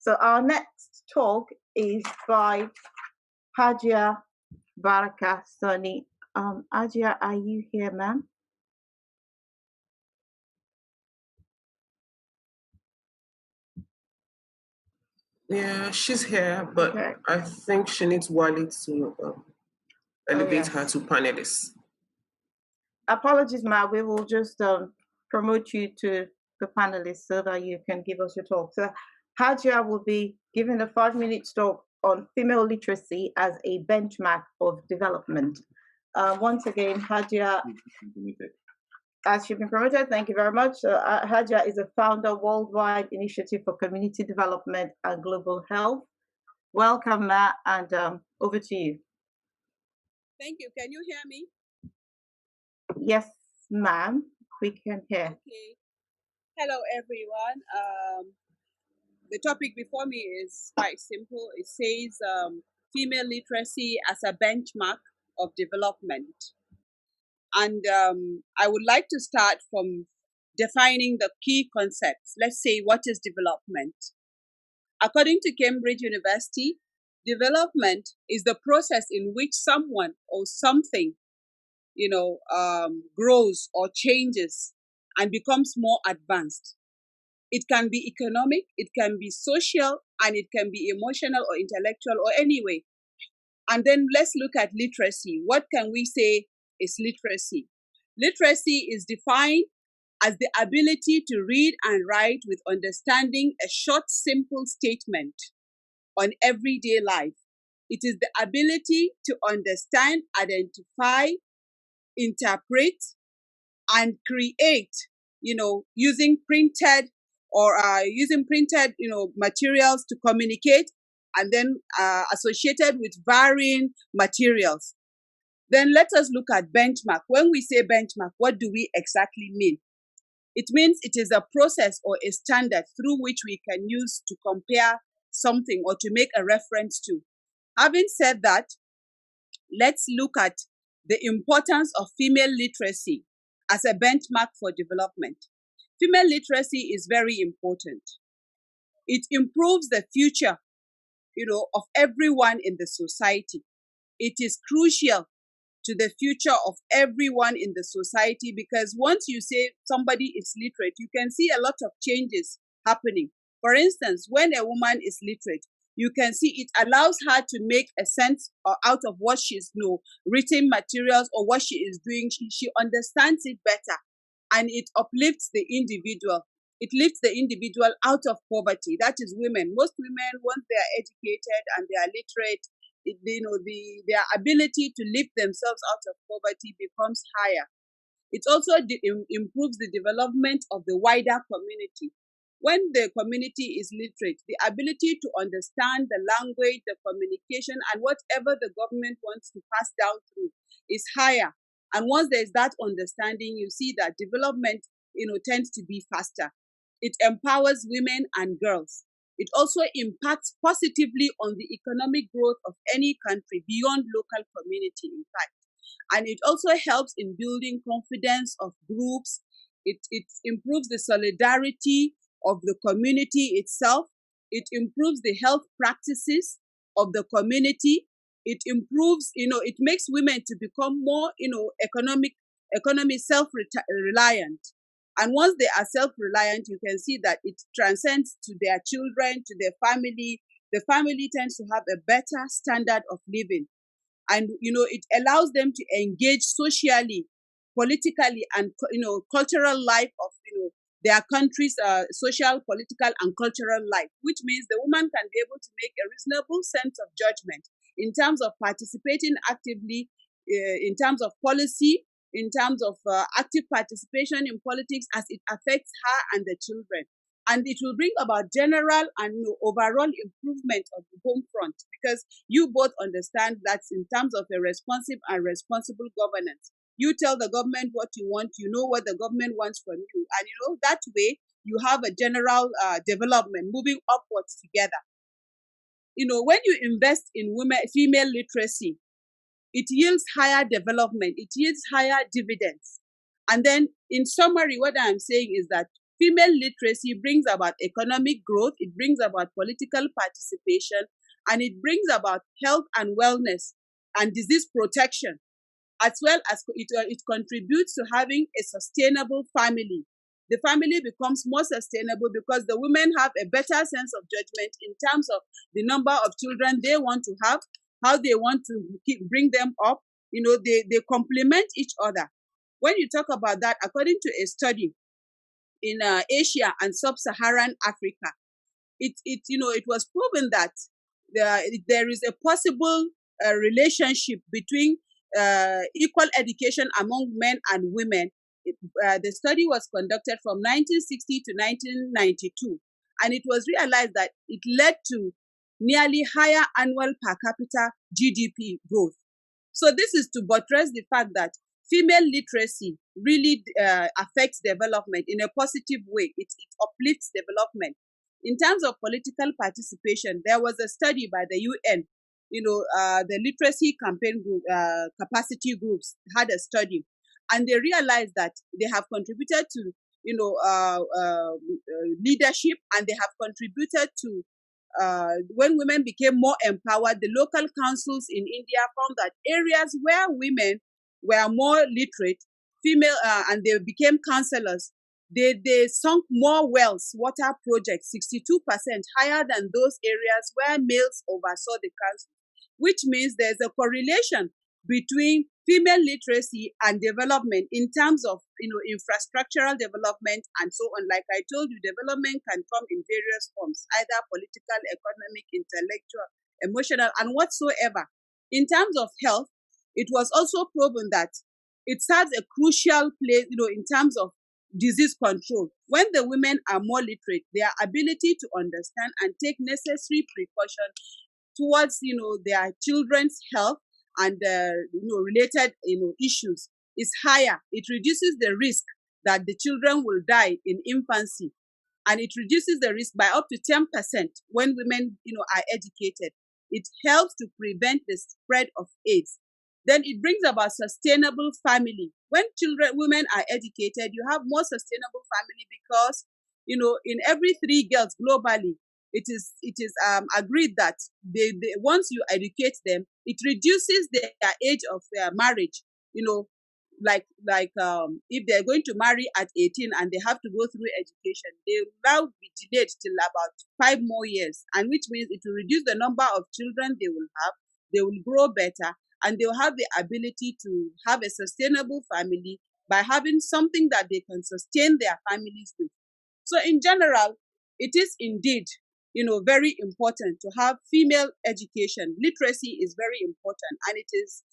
So our next talk is by Hajia Baraka Sanni. Hajia, are you here, ma'am? Yeah, she's here, but Okay. I think she needs Wally to elevate yes. her to panelist. Apologies, Ma. We will just promote you to the panelists so that you can give us your talk. So Hajia will be giving a 5-minute talk on female literacy as a benchmark of development. Once again, Hajia, as you've been promoted, thank you very much. Hajia is a founder worldwide initiative for community development and global health. Welcome, Ma, and over to you. Thank you. Can you hear me? Yes, ma'am, we can hear. Okay. Hello, everyone. The topic before me is quite simple. It says female literacy as a benchmark of development. And I would like to start from defining the key concepts. Let's say, what is development? According to Cambridge University, development is the process in which someone or something, grows or changes and becomes more advanced. It can be economic, it can be social, and it can be emotional or intellectual or any way. And then let's look at literacy. What can we say is literacy? Literacy is defined as the ability to read and write with understanding a short, simple statement on everyday life. It is the ability to understand, identify, interpret, and create, using printed materials to communicate, and then associated with varying materials. Then let us look at benchmark. When we say benchmark, what do we exactly mean? It means it is a process or a standard through which we can use to compare something or to make a reference to. Having said that, let's look at the importance of female literacy as a benchmark for development. Female literacy is very important. It improves the future, of everyone in the society. It is crucial to the future of everyone in the society, because once you say somebody is literate, you can see a lot of changes happening. For instance, when a woman is literate, you can see it allows her to make a sense out of what she's written materials or what she is doing. She understands it better, and it uplifts the individual. It lifts the individual out of poverty. That is women. Most women, once they are educated and they are literate, their ability to lift themselves out of poverty becomes higher. It also improves the development of the wider community. When the community is literate, the ability to understand the language, the communication, and whatever the government wants to pass down through is higher. And once there's that understanding, you see that development, tends to be faster. It empowers women and girls. It also impacts positively on the economic growth of any country beyond local community, in fact. And it also helps in building confidence of groups. It improves the solidarity of the community itself. It improves the health practices of the community. It improves, it makes women to become more, economy self-reliant. And once they are self-reliant, you can see that it transcends to their children, to their family. The family tends to have a better standard of living. And, it allows them to engage socially, politically, and, cultural life of, their country's social, political, and cultural life, which means the woman can be able to make a reasonable sense of judgment in terms of participating actively, in terms of policy, in terms of active participation in politics as it affects her and the children. And it will bring about general and overall improvement of the home front, because you both understand that in terms of a responsive and responsible governance, you tell the government what you want, you know what the government wants from you. And that way you have a general development moving upwards together. When you invest in female literacy, it yields higher development, it yields higher dividends. And then in summary, what I'm saying is that Female literacy brings about economic growth, it brings about political participation, and it brings about health and wellness and disease protection, as well as it contributes to having a sustainable family. The family becomes more sustainable because the women have a better sense of judgment in terms of the number of children they want to have, how they want to bring them up. They complement each other. When you talk about that, according to a study in Asia and sub-Saharan Africa, it was proven that there is a possible relationship between equal education among men and women. The study was conducted from 1960 to 1992, and it was realized that it led to nearly higher annual per capita GDP growth. So this is to buttress the fact that female literacy really affects development in a positive way. It uplifts development. In terms of political participation, there was a study by the UN. The literacy campaign group, capacity groups had a study, and they realized that they have contributed to leadership, and they have contributed to when women became more empowered. The local councils in India found that areas where women were more literate, female, and they became councillors, they sunk more wells, water projects, 62% higher than those areas where males oversaw the council, which means there's a correlation between female literacy and development in terms of infrastructural development and so on. Like I told you, development can come in various forms, either political, economic, intellectual, emotional, and whatsoever. In terms of health, it was also proven that it serves a crucial place, in terms of disease control. When the women are more literate, their ability to understand and take necessary precautions towards their children's health and related issues is higher. It reduces the risk that the children will die in infancy, and it reduces the risk by up to 10% when women are educated. It helps to prevent the spread of AIDS. Then it brings about sustainable family. When women are educated, you have more sustainable family because in every 3 girls globally, it is agreed that once you educate them, it reduces their age of their marriage. If they're going to marry at 18 and they have to go through education, they will now be delayed till about 5 more years, and which means it will reduce the number of children they will have. They will grow better, and they will have the ability to have a sustainable family by having something that they can sustain their families with. So in general, it is indeed very important to have female education. Literacy is very important, and it is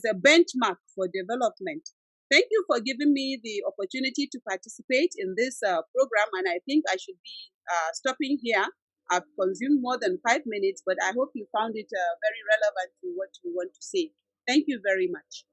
a benchmark for development. Thank you for giving me the opportunity to participate in this program, and I think I should be stopping here. I've consumed more than 5 minutes, but I hope you found it very relevant to what you want to say. Thank you very much.